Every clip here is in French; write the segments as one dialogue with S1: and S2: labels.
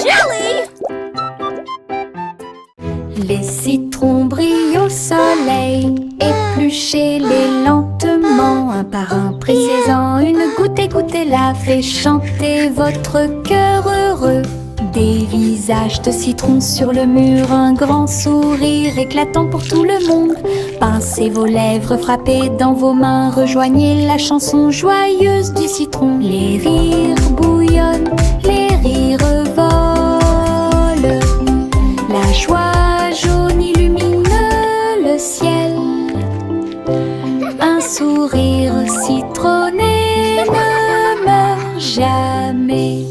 S1: jelly!
S2: Les citrons brillent au soleil, épluchez-les lentement, un par un, pressez-en une goutte et goûtez-la, fait chanter votre cœur heureux. Des visages de citrons sur le mur, un grand sourire éclatant pour tout le monde. Pincez vos lèvres, frappez dans vos mains, rejoignez la chanson joyeuse du citron. Les rires bouillonnent, les rires volent, la joie jaune illumine le ciel. Un sourire citronné ne meurt jamais.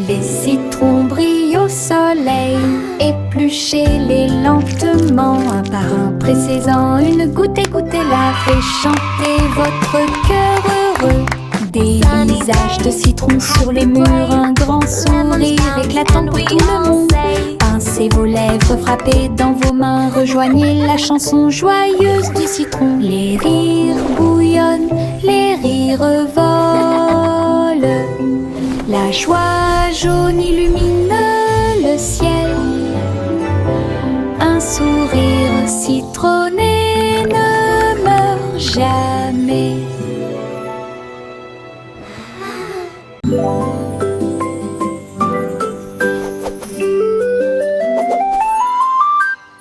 S2: Les citrons brillent au soleil, épluchez-les lentement, un par un, pressez-en une goutte et goûtez-la, fait chanter votre cœur heureux. Des visages de citrons sur les murs, un grand sourire éclatant pour tout le monde. Pincez vos lèvres, frappez dans vos mains, rejoignez la chanson joyeuse du citron. Les rires bouillonnent, les rires volent, la joie jaune illumine le ciel. Un sourire citronné ne meurt jamais.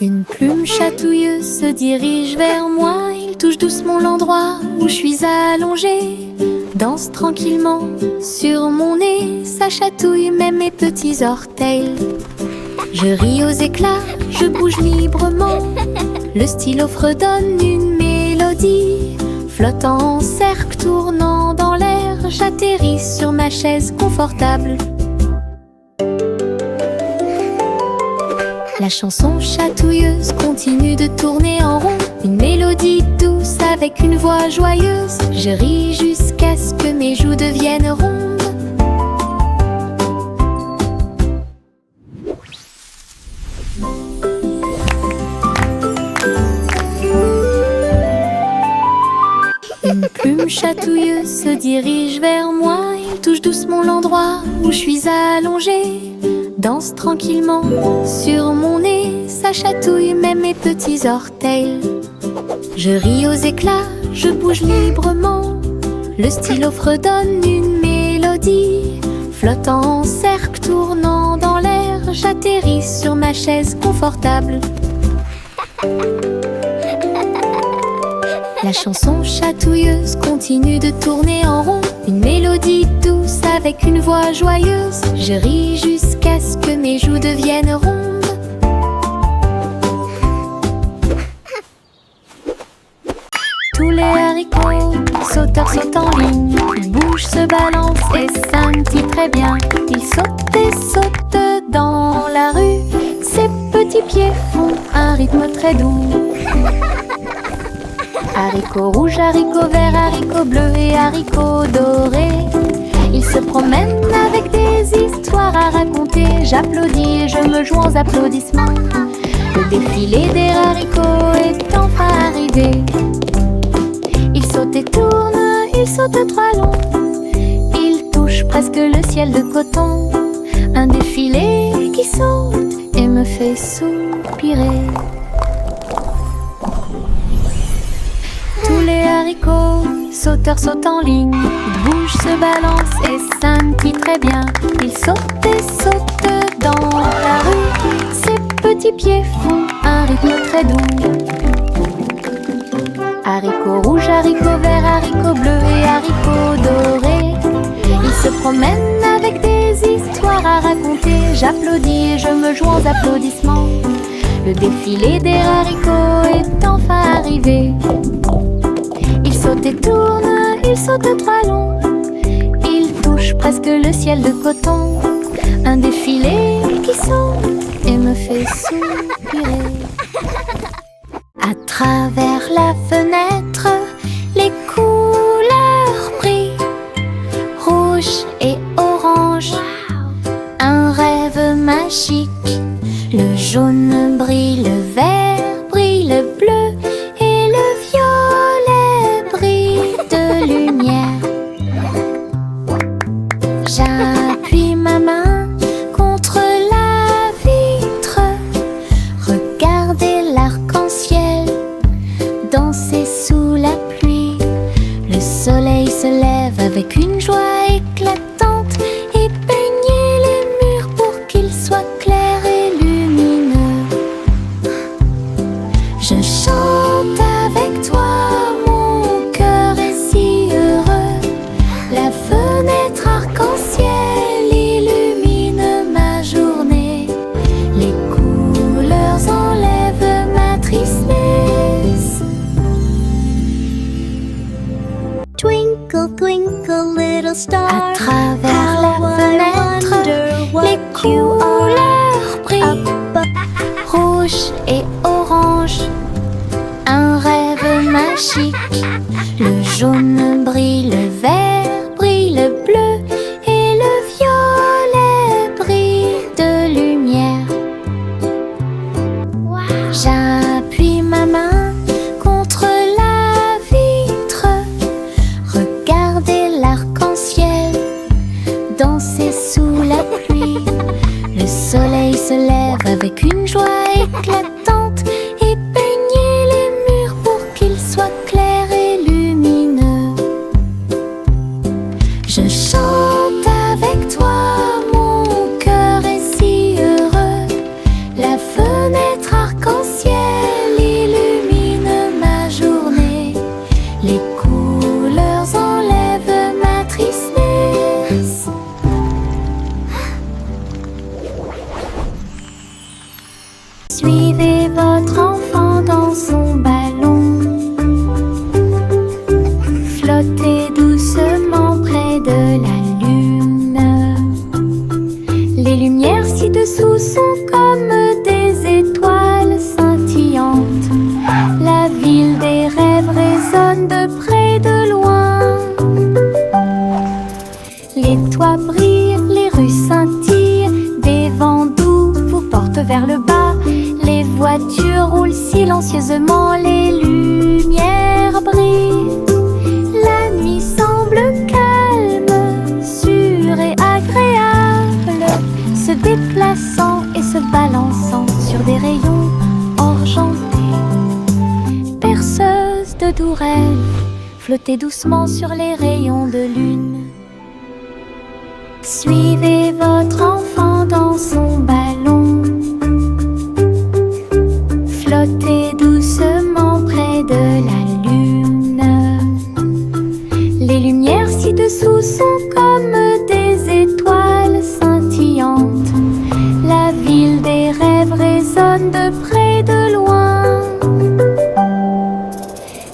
S2: Une plume chatouilleuse se dirige vers moi. Il touche doucement l'endroit où je suis allongée. Danse tranquillement sur mon nez, ça chatouille même mes petits orteils. Je ris aux éclats, je bouge librement. Le stylo fredonne une mélodie. Flottant en cercle, tournant dans l'air, j'atterris sur ma chaise confortable. La chanson chatouilleuse continue de tourner en rond. Une mélodie douce avec une voix joyeuse. Je ris jusqu'à ce que mes joues deviennent rondes. Une plume chatouilleuse se dirige vers moi. Il touche doucement l'endroit où je suis allongée. Danse tranquillement sur mon nez, ça chatouille même mes petits orteils. Je ris aux éclats, je bouge librement. Le stylo fredonne une mélodie. Flottant en cercle, tournant dans l'air, j'atterris sur ma chaise confortable. La chanson chatouilleuse continue de tourner en rond. Une mélodie douce avec une voix joyeuse. Je ris jusqu'à ce que mes joues deviennent rondes. Tous les haricots, sauteurs sautent en ligne. Ils bougent, se balancent et scintillent très bien. Ils sautent et sautent dans la rue. Ses petits pieds font un rythme très doux. Haricots rouges, haricots verts, haricots bleus et haricots dorés. Ils se promènent avec des histoires à raconter. J'applaudis et je me joins aux applaudissements. Le défilé des haricots est enfin arrivé. Ils sautent et tournent, ils sautent trois longs. Ils touchent presque le ciel de coton. Un défilé qui saute et me fait soupirer. Tous les haricots, sauteurs sautent en ligne. Ils bougent, se balancent et scintillent très bien. Ils sautent et sautent dans la rue. Ses petits pieds font un rythme très doux. Haricots rouges, haricots verts, haricots bleus et haricots dorés. Ils se promènent avec des histoires à raconter. J'applaudis et je me joins aux applaudissements. Le défilé des haricots est enfin arrivé. Ils sautent et tournent, ils sautent trois longs. Ils touchent presque le ciel de coton. Un défilé qui saute et me fait soupirer. À travers la fenêtre, les couleurs brillent. Rouge et orange, un rêve magique. Le jaune brille, le vert brille, le bleu et le violet brillent de lumière. Le soleil se lève avec une joie éclatante et peignait les murs pour qu'ils soient clairs et lumineux. Je chante avec toi, mon cœur est si heureux. La fenêtre arc-en-ciel illumine ma journée. Les couleurs enlèvent ma tristesse.
S1: Twinkle, twinkle, little star.
S2: À travers la
S1: How I
S2: fenêtre,
S1: wonder what
S2: les
S1: you
S2: couleurs brillent,
S1: are.
S2: rouge et orange, un rêve magique. Le jaune brille, le vert brille, le bleu et le violet brillent de lumière. J'appuie ma main contre la vitre. Regardez l'arc-en-ciel danser sous la pluie. Le soleil se lève avec une joie éclatante et peignait les murs pour qu'ils soient clairs et lumineux. Je chante avec toi, mon cœur est si heureux. La fenêtre arc-en-ciel illumine ma journée. Les couleurs enlèvent ma tristesse. Suivez votre enfant dans son ballon. Flottez doucement près de la lune. Les lumières ci-dessous sont comme des étoiles scintillantes. La ville des rêves résonne de près et de loin. Les toits brillent, les rues scintillent, des vents doux vous portent vers le bas. Les voitures roulent silencieusement, les lumières brillent. La nuit semble calme, sûre et agréable, se déplaçant et se balançant sur des rayons argentés. Perceuse de doux rêves, flottez doucement sur les rayons de lune. Suivez votre enfant dans son ballon. Flottez doucement près de la lune. Les lumières ci-dessous sont comme des étoiles scintillantes. La ville des rêves résonne de près et de loin.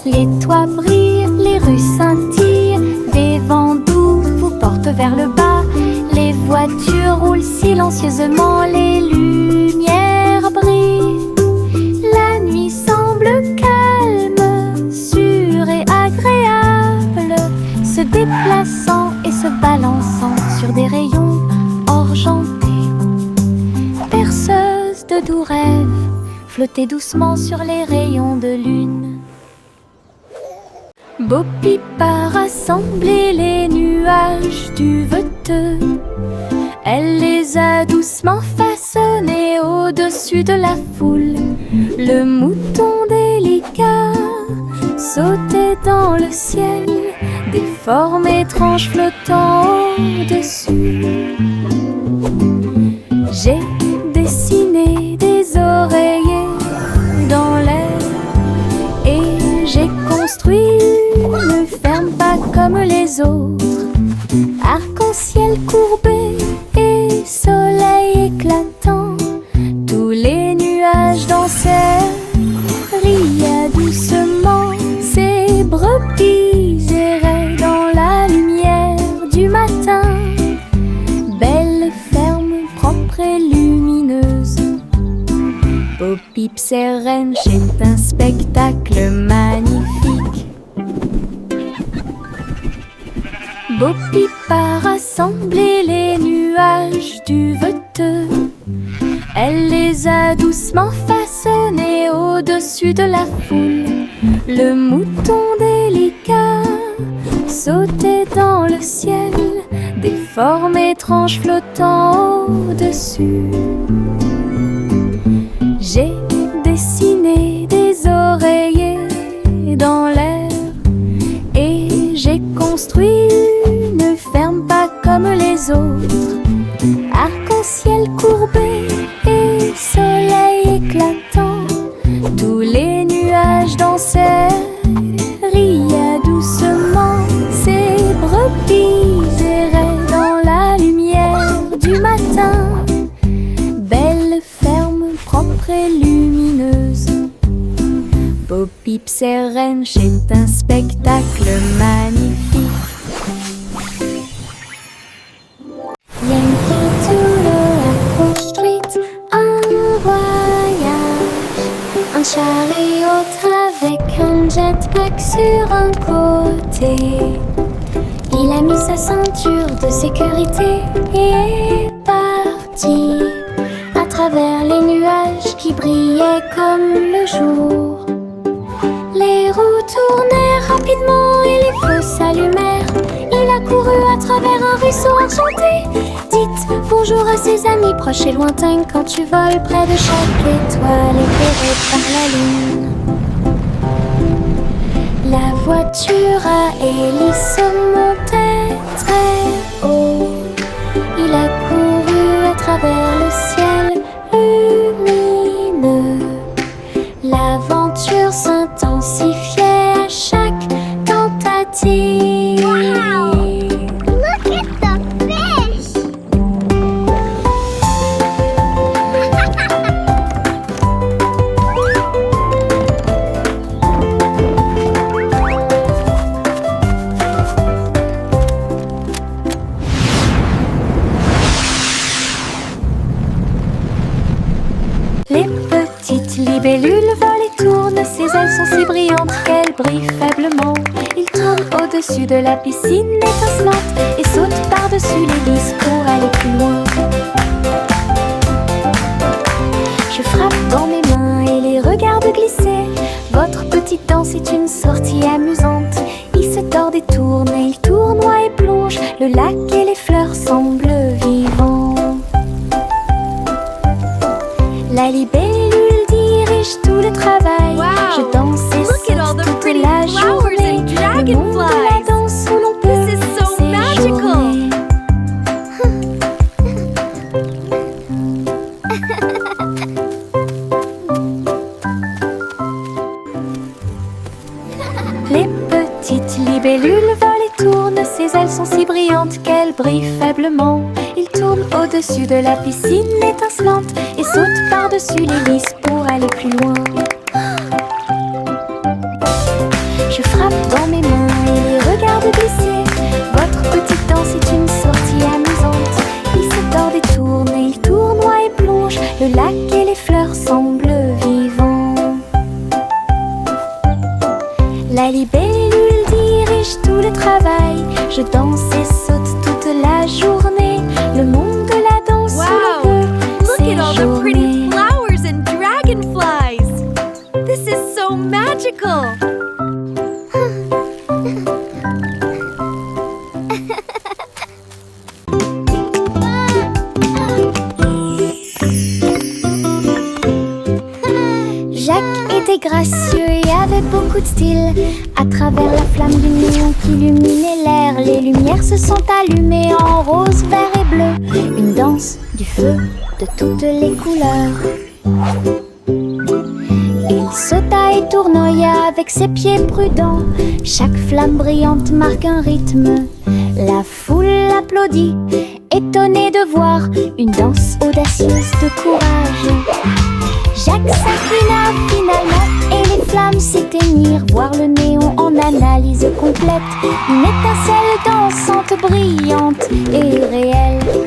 S2: Les toits brillent, les rues scintillent, des vents doux vous portent vers le bas. Les voitures roulent silencieusement, les lumières brillent. La nuit semble calme, sûre et agréable, se déplaçant et se balançant sur des rayons argentés. Perceuse de doux rêves, flottez doucement sur les rayons de lune. Bo Peep a rassemblé les nuages du veteux. Elle les a doucement façonnés au-dessus de la foule. Le mouton délicat sautait dans le ciel, des formes étranges flottant au-dessus. J'ai dessiné des oreillers dans l'air et j'ai construit une ferme pas comme les autres. Arc-en-ciel courbé et soleil éclatant, tous les nuages dansèrent, riaient doucement. Ces brebis erraient dans la lumière du matin. Belle ferme propre et lumineuse. Bo Peep sereine, c'est un spectacle magnifique. Bo Peep a rassemblé les nuages du veteux. Elle les a doucement façonnés au-dessus de la foule. Le mouton délicat sautait dans le ciel, des formes étranges flottant au-dessus. J'ai dessiné des oreillers dans l'air et construit une ferme pas comme les autres. Arc-en-ciel courbé et soleil éclatant, tous les nuages dansaient, riaient doucement. Ces brebis erraient dans la lumière du matin. Belle ferme propre et lumineuse. Bo Peep Ranch est un spectacle magnifique. Yankee Doodle Apple Street, un voyage, un chariot avec un jetpack sur un côté. Il a mis sa ceinture de sécurité et est parti à travers les nuages qui brillaient comme le jour. Les roues tournaient rapidement et les feux s'allumèrent. Il a couru à travers un ruisseau enchanté. Dites bonjour à ses amis proches et lointains quand tu voles près de chaque étoile éclairée par la lune. La voiture à hélice montait très haut. Il a couru à travers le ciel lumineux. L'aventure s'intensifiait à chaque tentative.
S1: Look at the fish!
S2: Les petites libellules volent et tournent, ses ailes sont si brillantes qu'elles brillent faiblement. Il tourne au-dessus de la piscine étincelante et saute par-dessus l'hélice pour aller plus loin. Je frappe dans mes mains et les regarde glisser. Votre petite danse est une sortie amusante. Il se tord et tourne et il tournoie et plonge. Le lac et les fleurs semblent vivants. La libellule dirige tout le travail.
S3: Wow!
S2: Je danse et
S3: Look at all
S2: saute
S3: the
S2: toute
S3: pretty
S2: la
S3: flowers
S2: journée.
S3: and
S2: Le monde de la
S3: dragonflies.
S2: danse où l'on peut
S3: This is so magical.
S2: séjourner. Les petites libellules volent et tournent, ses ailes sont si brillantes qu'elles brillent faiblement. Il tourne au-dessus de la piscine étincelante et saute par-dessus l'hélice pour aller plus loin. Je frappe dans mes mains et les regarde glisser. Votre petite danse est une sortie amusante. Il se tord et tourne et il tournoie et plonge. Le lac et les fleurs semblent vivants. La libellule dirige tout le travail. Je danse et saute toute la journée. Le monde de la danse où
S3: Wow!
S2: l'on peut
S3: Look at all the pretty
S2: séjourner.
S3: flowers and dragonflies. This is so magical.
S2: Jacques était gracieux et avait beaucoup de style. À travers la flamme du néon qui illuminait l'air, les lumières se sont allumées en rose, vert et bleu. Une danse du feu de toutes les couleurs. Il sauta et tournoya avec ses pieds prudents. Chaque flamme brillante marque un rythme. La foule applaudit, étonnée de voir une danse audacieuse de courage. Jacques s'inclina finalement et les flammes s'éteignirent. Voir le néon en analyse complète. Une étincelle dansante, brillante et réelle.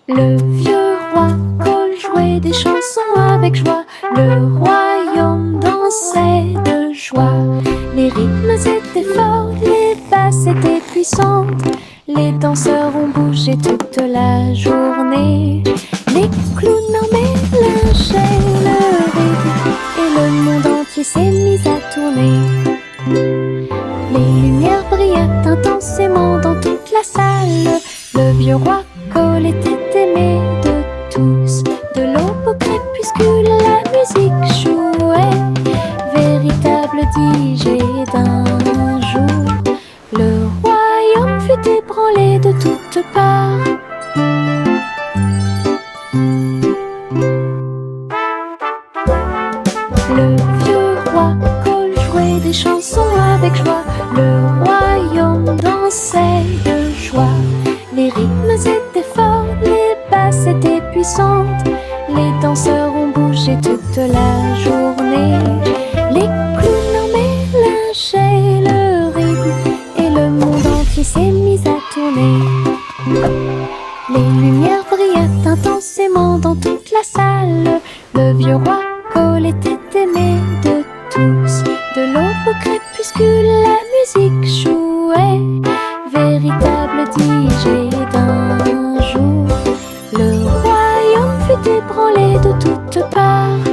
S2: Le vieux roi Cole jouait des chansons avec joie. Le royaume dansait de joie. Les rythmes étaient forts, les basses étaient puissantes. Les danseurs ont bougé toute la journée. Les clowns en mélangeaient le rythme et le monde entier s'est mis à tourner. et d'un jour, le royaume fut ébranlé de toutes parts. Le vieux roi Cole jouait des chansons avec joie. Le royaume dansait de joie. Les rythmes étaient forts, les basses étaient puissantes. Les danseurs ont bougé toute la journée. Les clowns en mélangeaient le rythme et le monde entier s'est mis à tourner. Les lumières brillaient intensément dans toute la salle. Le vieux roi Cole était aimé de tous. De l'aube au crépuscule, la musique jouait. Véritable DJ d'un jour, le royaume fut ébranlé de toutes parts.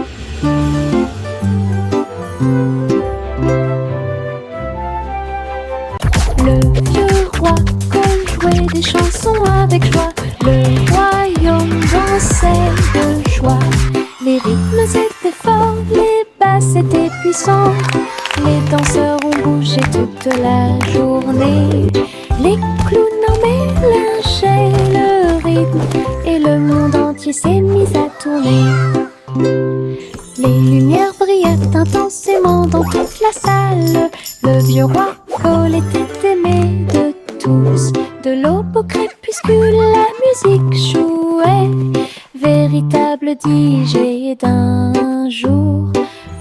S2: Le vieux roi Cole jouait des chansons avec joie. Le royaume dansait de joie. Les rythmes étaient forts, les basses étaient puissantes. Les danseurs ont bougé toute la journée. Les clowns en mélangeaient le rythme et le monde entier s'est mis à tourner. Les lumières brillaient intensément dans toute la salle. Le vieux roi Cole était aimé de tous. De l'aube au crépuscule, la musique jouait. Véritable DJ d'un jour,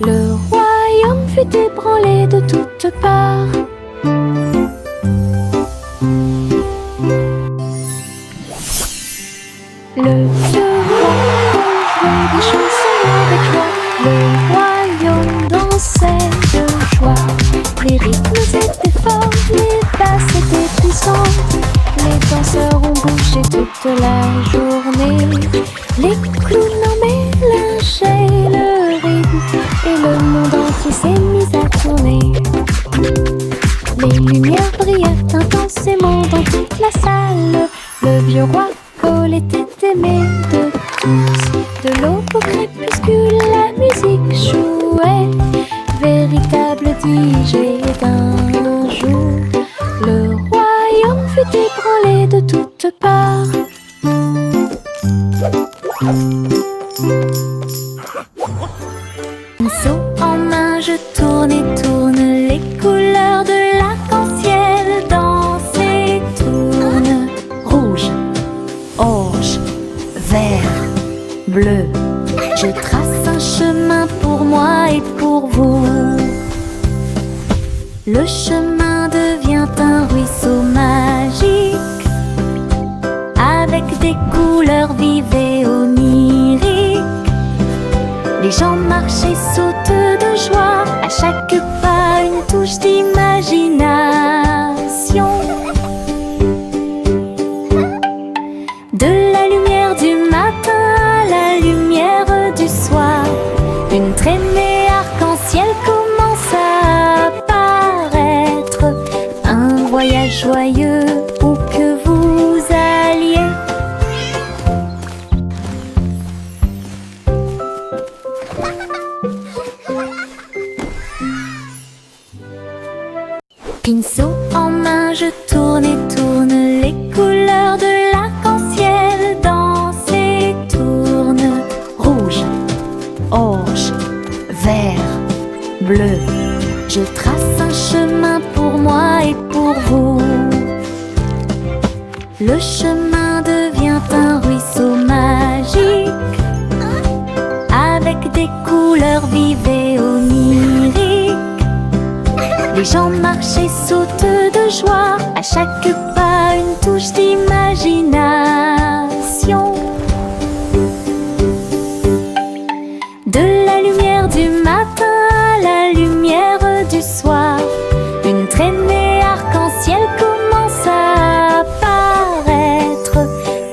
S2: le royaume fut ébranlé de toutes parts. Le vieux roi jouait des chansons avec joie. Le royaume dansait de joie. Les rythmes étaient forts, les basses étaient puissantes. Les danseurs ont bougé toute la journée. Les clowns en mélangeaient le rythme et le monde entier s'est mis à tourner. Les lumières brillaient intensément dans toute la salle. Le vieux roi Cole était aimé de tous. De l'aube au crépuscule, la musique jouait. Véritable DJ d'un jour, le royaume fut ébranlé de toutes parts. Pinceau en main, je tourne et tourne. Les couleurs de l'arc-en-ciel dansent et tournent. Rouge, orange, vert, bleu. Je trace un chemin pour moi et pour vous. Le chemin devient un ruisseau magique, avec des couleurs vives et oniriques. Les gens marchent et sautent de joie, à chaque pas une touche d'imagination. De la lumière du matin à la lumière du soir, une traînée arc-en-ciel commence à apparaître. Un voyage joyeux où que vous alliez. Pinceau en main, je tourne et tourne. Les couleurs de l'arc-en-ciel dansent et tournent. Rouge, orange, vert, bleu. Je trace un chemin pour moi et pour vous. Le chemin devient un ruisseau magique, avec des couleurs vives et oniriques. Les gens marchent et sautent de joie, à chaque pas une touche d'imagination. De la lumière du matin à la lumière du soir, une traînée arc-en-ciel commence à apparaître.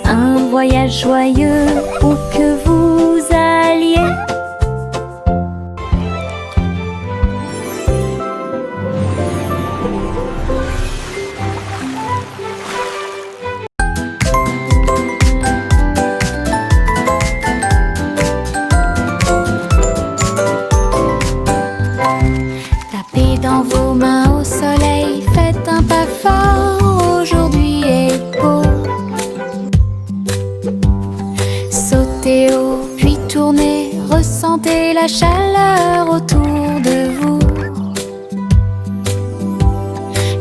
S2: Un voyage joyeux où que vous alliez. Tapez dans vos vos mains au soleil, faites un pas fort, aujourd'hui est beau. Sautez haut, puis tournez, ressentez la chaleur autour de vous.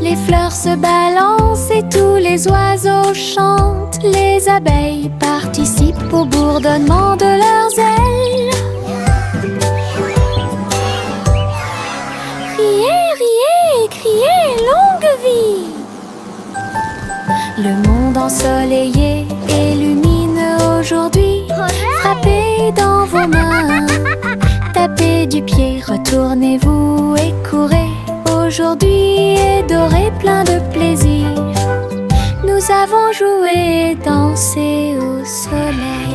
S2: Les fleurs se balancent et tous les oiseaux chantent. Les abeilles participent au bourdonnement de leurs ailes. Riez, riez, criez, longue vie! Le monde ensoleillé et lumineux aujourd'hui. Frappez dans vos mains, tapez du pied, retournez-vous et courez. Aujourd'hui est doré, plein de plaisir. Nous avons joué et dansé au soleil.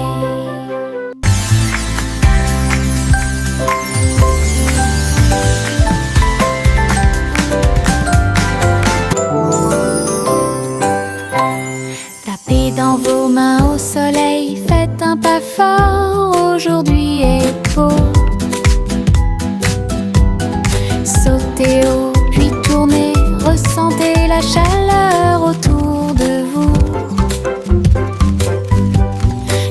S2: Tapez dans vos mains au soleil, faites un pas fort, aujourd'hui est beau. Sautez haut, puis tournez, ressentez la chaleur autour de vous.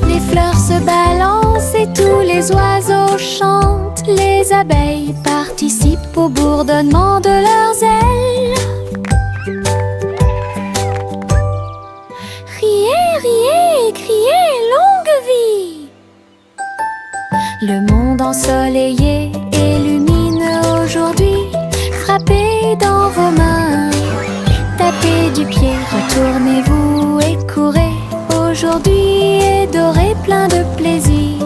S2: Les fleurs se balancent et tous les oiseaux chantent. Les abeilles participent au bourdonnement de leurs ailes. Riez, riez, criez, longue vie! Le monde ensoleillé et lumineux aujourd'hui. Frappez dans vos mains, tapez du pied, retournez-vous et courez. Aujourd'hui est doré, plein de plaisir.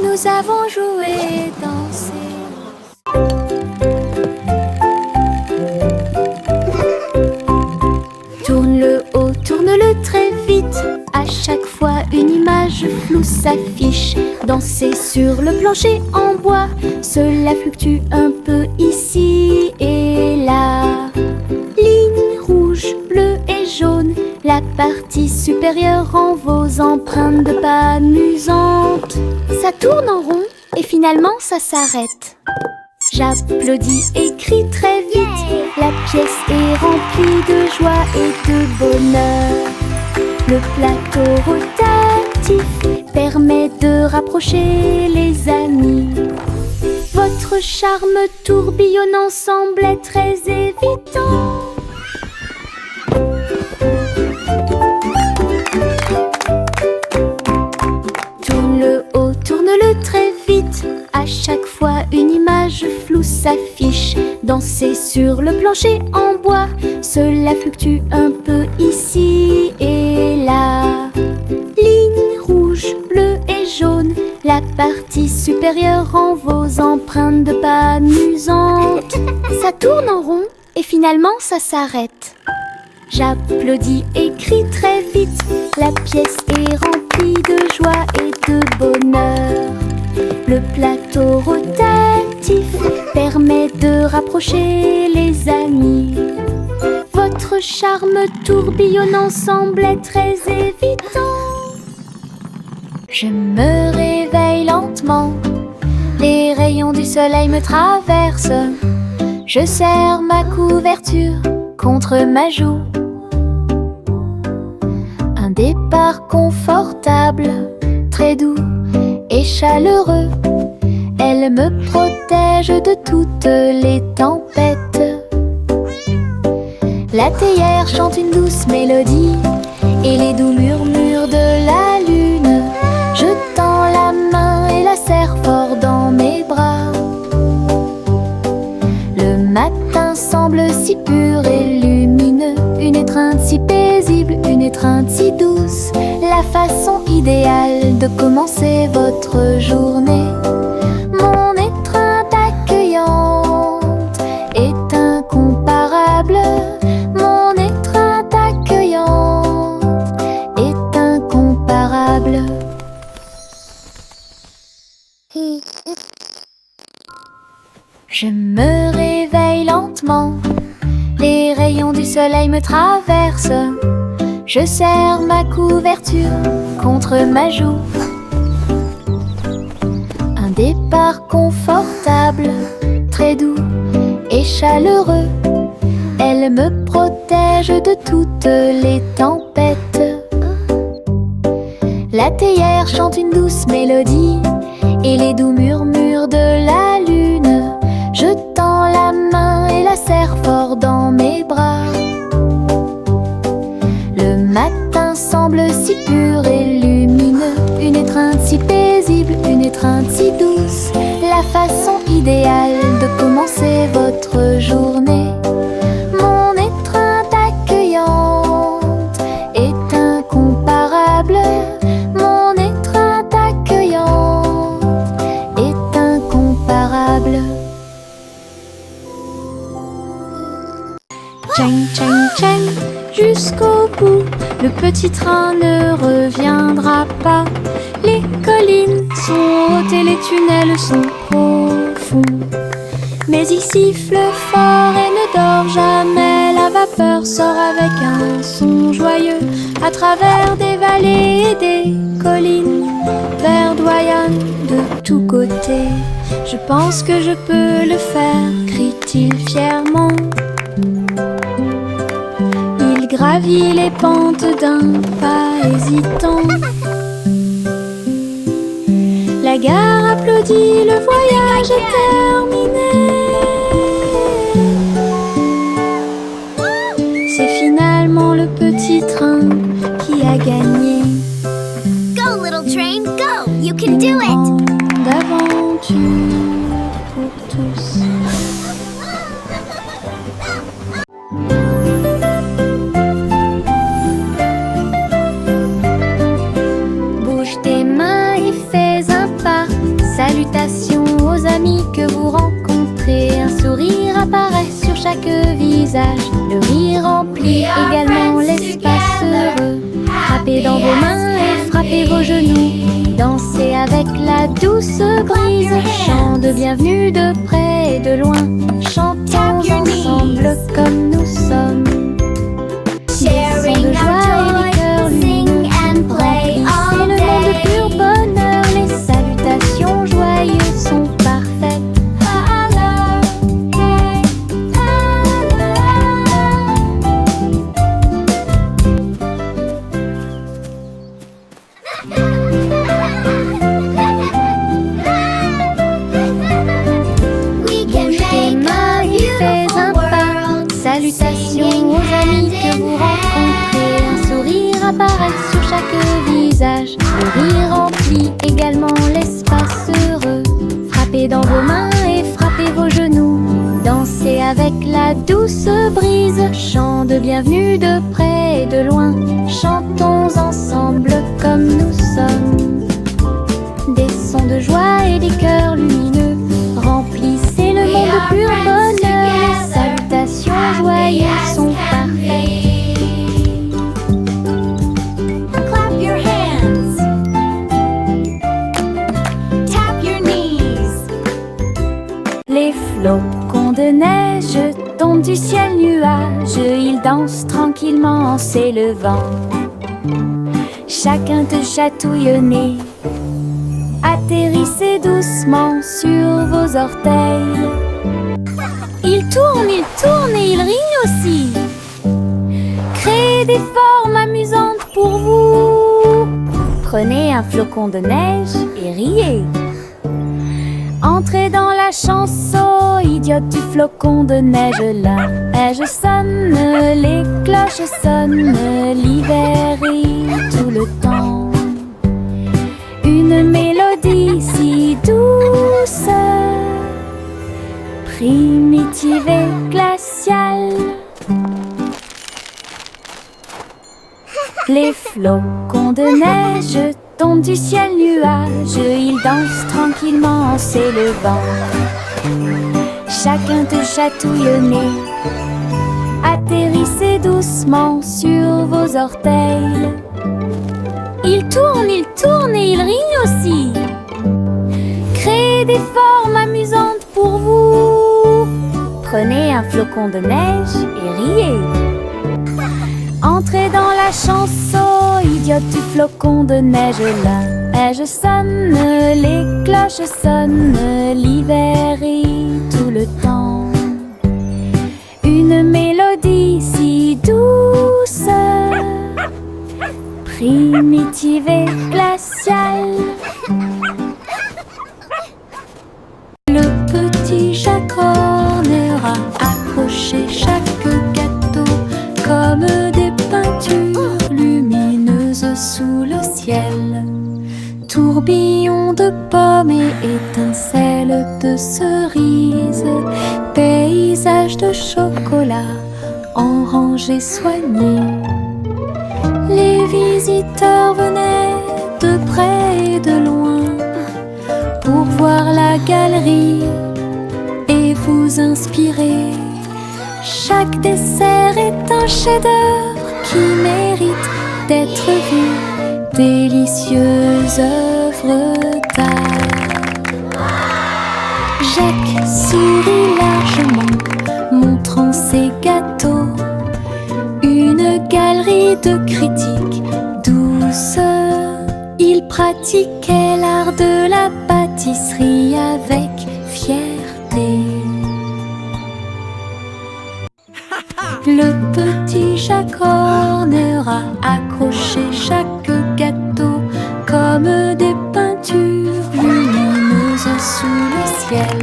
S2: Nous avons joué et dansé. Tourne-le haut, tourne-le très vite. À chaque fois une image floue s'affiche. Dansez sur le plancher en bois. Cela fluctue un peu ici et là. Ligne rouge, bleue et jaune. La partie supérieure rend vos empreintes de pas amusantes. Ça tourne en rond et finalement ça s'arrête. J'applaudis et crie très vite. La pièce est remplie de joie et de bonheur. Le plateau rotatif permet de rapprocher les amis. Votre charme tourbillonnant semblait très évident. Tourne-le haut, tourne-le très vite. À chaque fois une image floue s'affiche. Dansez sur le plancher en bois. Cela fluctue un peu ici et là. Ligne rouge, bleue et jaune. La partie supérieure rend vos empreintes de pas amusantes. Ça tourne en rond et finalement ça s'arrête. J'applaudis et crie très vite. La pièce est remplie de joie et de bonheur. Le plateau rotatif permet de rapprocher les amis. Votre charme tourbillonnant semblait très évident. Je me réveille lentement. Les rayons du soleil me traversent. Je serre ma couverture contre ma joue. Un départ confortable, très doux et chaleureux. Elle me protège de toutes les tempêtes. La théière chante une douce mélodie et les doux murmures de la lune. Je tends la main et la serre fort dans mes bras. Le matin semble si pur et lumineux. Une étreinte si paisible, une étreinte si douce. La façon idéale de commencer votre journée. Mon étreinte accueillante est incomparable. Mon étreinte accueillante est incomparable. Je me réveille lentement. Les rayons du soleil me traversent. Je serre ma couverture contre ma joue. Un départ confortable, très doux et et chaleureux. Elle me protège de toutes les tempêtes. La théière chante une douce mélodie et les doux murmures de la lune. Je tends la main et la serre fort dans mes bras. Le matin semble si pur et lumineux, une étreinte si paisible, une étreinte si douce, la façon idéale de commencer votre journée. Mon étreinte accueillante est incomparable. Mon étreinte accueillante est incomparable. Tchang, tchang, tchang, jusqu'au bout, le petit train ne reviendra pas. Les collines sont hautes et les tunnels sont profonds. Mais il siffle fort et ne dort jamais. La vapeur sort avec un son joyeux à travers des vallées et des collines. Verdoyant de tous côtés. Je pense que je peux le faire, crie-t-il fièrement. Il gravit les pentes d'un pas hésitant. La gare applaudit, le voyage est terminé. C'est finalement le petit train qui a gagné.
S1: Go, little train, go! You can do it!
S2: Grande aventure pour tous. Bouge tes mains et fais un pas. Salutations aux amis que vous rencontrez. Un sourire apparaît sur chaque visage. Le rire remplit également l'espace heureux. Frappez dans vos mains et frappez vos genoux. Dansez avec la douce brise. Chant de bienvenue de près et de loin. Chantons ensemble comme nous sommes.
S1: Sharing
S2: de joie et
S1: our
S2: les cœurs
S1: joy, sing and play
S2: C'est
S1: all
S2: le monde de pur
S1: day.
S2: bonheur. Les salutations joyeuses sont parfaites.
S1: We can
S2: Bouge tes
S1: make
S2: mains
S1: a
S2: et fais un
S1: beautiful
S2: pas.
S1: world.
S2: Salutations aux amis que vous rencontrez. Un sourire apparaît sur chaque visage. Le rire remplit également l'espace heureux. Frappez dans vos mains et frappez vos genoux. Dansez avec la douce brise. Chant de bienvenue de près et de loin. Chantons ensemble comme nous sommes. Des sons de joie et des cœurs lumineux. Remplissez le monde de pur bonheur. Les salutations joyeuses sont parfaites.
S1: Clap your hands. Tap your knees.
S2: Les flocons de neige tombent du ciel nuage. Ils dansent tranquillement en s'élevant. Chacun te chatouille au nez. Atterrissez doucement sur vos orteils. Il tourne et il rigne aussi. Créez des formes amusantes pour vous. Prenez un flocon de neige et riez. Entrez dans la chanson idiote du flocon de neige. La neige sonne, les cloches sonnent. L'hiver rit tout le temps. Une mélodie si douce, primitive et glaciale. Les flocons de neige tombent du ciel nuage. Ils dansent tranquillement en s'élevant. Chacun te chatouille au nez. Atterrissez doucement sur vos orteils. Il tourne et il rigne aussi. Créez des formes amusantes pour vous. Prenez un flocon de neige et riez. Entrez dans la chanson idiote du flocon de neige. La neige sonne, les cloches sonnent. L'hiver rit tout le temps. une mélodie si douce, primitive et glaciale. Le petit Jacques Horner a accroché chaque gâteau comme des peintures lumineuses sous le ciel. Tourbillon de pommes et étincelles de cerises, paysage de chocolat en rangées soignées. Les visiteurs venaient de près et de loin pour voir la galerie et vous inspirer. Chaque dessert est un chef-d'œuvre qui mérite d'être vu. Délicieuse œuvre d'art. Jacques sourit largement, montrant ses gâteaux. Une galerie de critiques douce. Il pratiquait l'art de la pâtisserie avec fierté. Le petit Jacques Horner a accroché chaque gâteau comme des peintures lumineuses sous le ciel.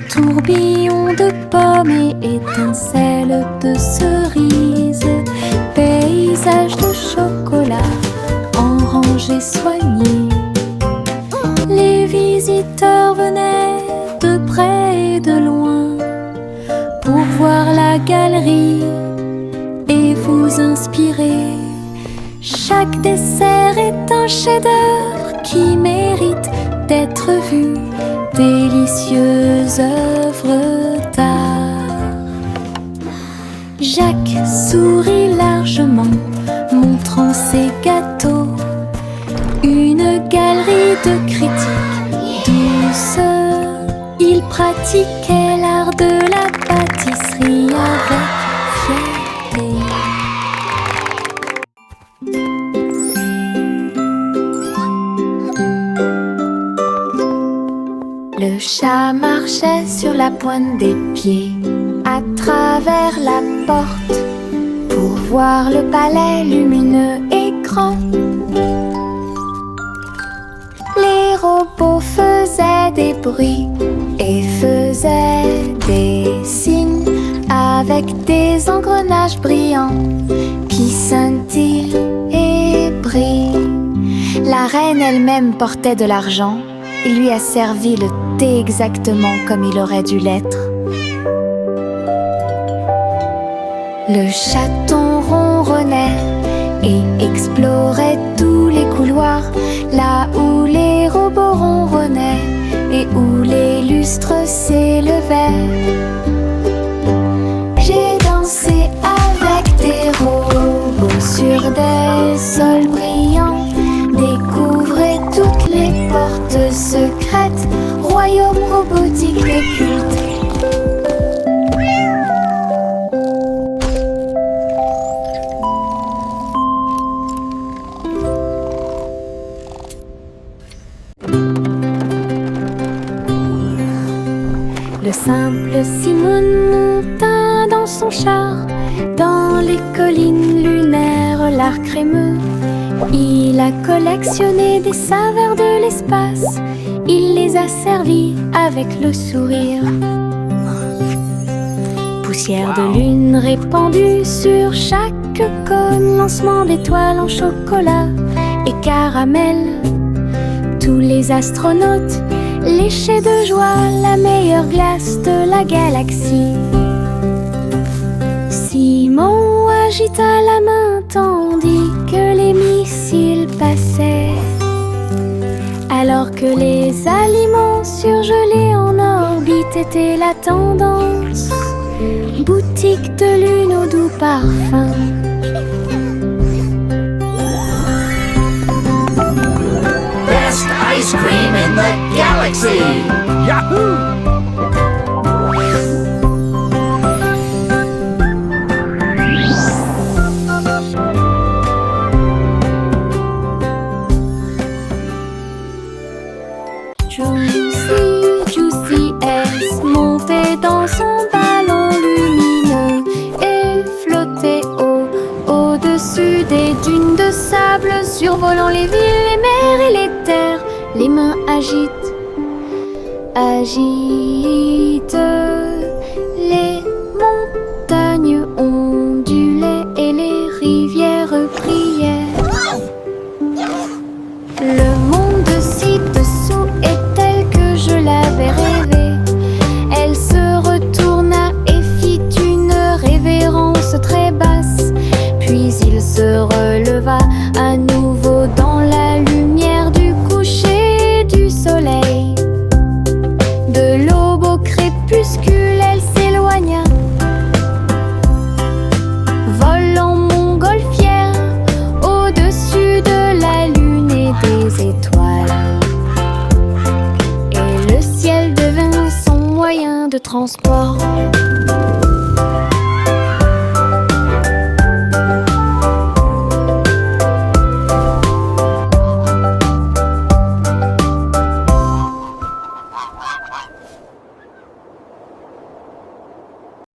S2: Tourbillon de pommes et étincelles de cerises, paysage de chocolat en rangées soignées. Les visiteurs venaient de près et de loin pour voir la galerie et vous inspirer. Chaque dessert est un chef-d'œuvre qui mérite d'être vu. Délicieuse œuvre d'art. Jacques sourit largement, montrant ses gâteaux. Une galerie de critiques douce. Il pratiquait l'art de la pâtisserie avec fierté. Le chat marchait sur la pointe des pieds à travers la porte pour voir le palais lumineux et grand. Les robots faisaient des bruits et faisaient des signes avec des engrenages brillants qui scintillent et brillent. La reine elle-même portait de l'argent. Il lui a servi le thé exactement comme il aurait dû l'être. Le chaton ronronnait et explorait tous les couloirs, là où les robots ronronnaient et où les lustres s'élevaient. J'ai dansé avec des robots sur des sols brillants, découvrez toutes les portes secrètes, royaume robotique et culte. Le simple Simon monta dans son char, dans les collines lunaires, l'art crémeux. Il a collectionné des saveurs de l'espace, il les a servis avec le sourire. Poussière de lune répandue sur chaque cône, lancement d'étoiles en chocolat et caramel. Tous les astronautes léchaient de joie la meilleure glace de la galaxie. Simon agita la main tandis que les missiles passaient, alors que les aliments surgelés en orbite étaient la tendance. Boutique de lune au doux parfum.
S4: Best ice cream in the galaxy! Yahoo!
S2: Juicy S montait dans son ballon lumineux. frôlant les villes, les mers et les terres, les mains agitent, agitent. Les montagnes ondulaient et les rivières prièrent. Le monde ci-dessous est tel que je l'avais rêvé. Elle se retourna et fit une révérence très basse. Puis il se releva à nouveau dans la lumière du coucher du soleil. De l'aube au crépuscule, elle s'éloigna, volant montgolfière au-dessus de la lune et des étoiles. Et le ciel devint son moyen de transport.